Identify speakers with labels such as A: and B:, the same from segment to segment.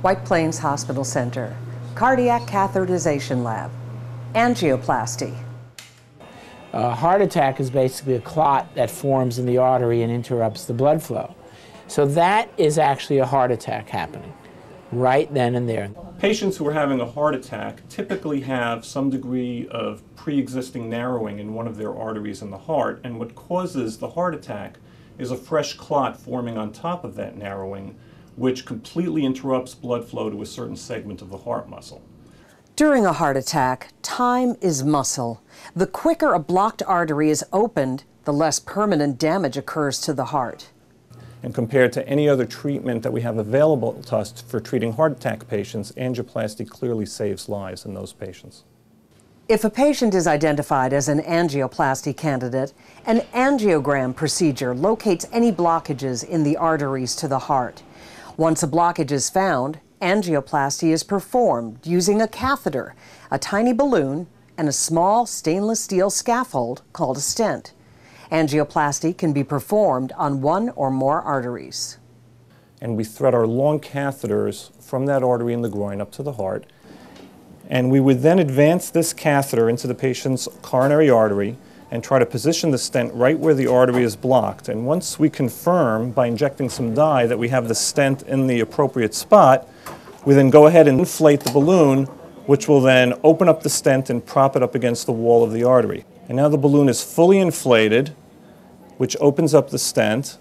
A: White Plains Hospital Center, Cardiac Catheterization Lab, Angioplasty.
B: A heart attack is basically a clot that forms in the artery and interrupts the blood flow. So that is actually a heart attack happening right then and there.
C: Patients who are having a heart attack typically have some degree of pre-existing narrowing in one of their arteries in the heart, and what causes the heart attack is a fresh clot forming on top of that narrowing, which completely interrupts blood flow to a certain segment of the heart muscle.
A: During a heart attack, time is muscle. The quicker a blocked artery is opened, the less permanent damage occurs to the heart.
C: And compared to any other treatment that we have available to us for treating heart attack patients, angioplasty clearly saves lives in those patients.
A: If a patient is identified as an angioplasty candidate, an angiogram procedure locates any blockages in the arteries to the heart. Once a blockage is found, angioplasty is performed using a catheter, a tiny balloon, and a small stainless steel scaffold called a stent. Angioplasty can be performed on one or more arteries.
C: And we thread our long catheters from that artery in the groin up to the heart. And we would then advance this catheter into the patient's coronary artery and try to position the stent right where the artery is blocked. And once we confirm by injecting some dye that we have the stent in the appropriate spot, we then go ahead and inflate the balloon, which will then open up the stent and prop it up against the wall of the artery. And now the balloon is fully inflated, which opens up the stent.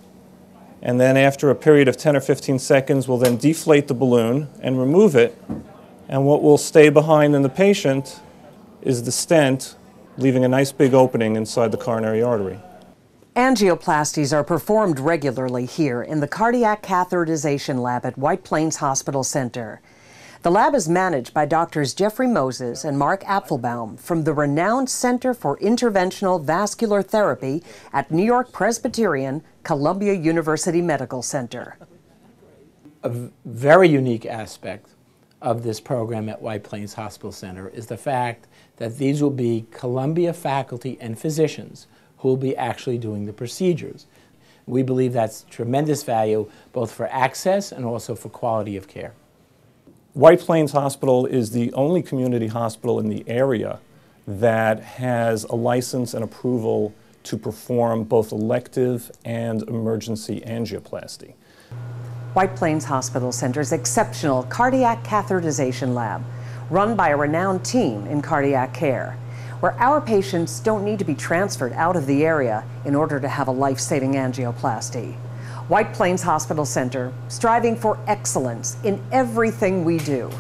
C: And then after a period of 10 or 15 seconds, we'll then deflate the balloon and remove it. And what will stay behind in the patient is the stent, leaving a nice big opening inside the coronary artery.
A: Angioplasties are performed regularly here in the Cardiac Catheterization Lab at White Plains Hospital Center. The lab is managed by Doctors Jeffrey Moses and Mark Apfelbaum from the renowned Center for Interventional Vascular Therapy at York-Presbyterian, Columbia University Medical Center.
B: A very unique aspect of this program at White Plains Hospital Center is the fact that these will be Columbia faculty and physicians who will be actually doing the procedures. We believe that's tremendous value both for access and also for quality of care.
C: White Plains Hospital is the only community hospital in the area that has a license and approval to perform both elective and emergency angioplasty.
A: White Plains Hospital Center's exceptional Cardiac Catheterization Lab, run by a renowned team in cardiac care, where our patients don't need to be transferred out of the area in order to have a life-saving angioplasty. White Plains Hospital Center, striving for excellence in everything we do.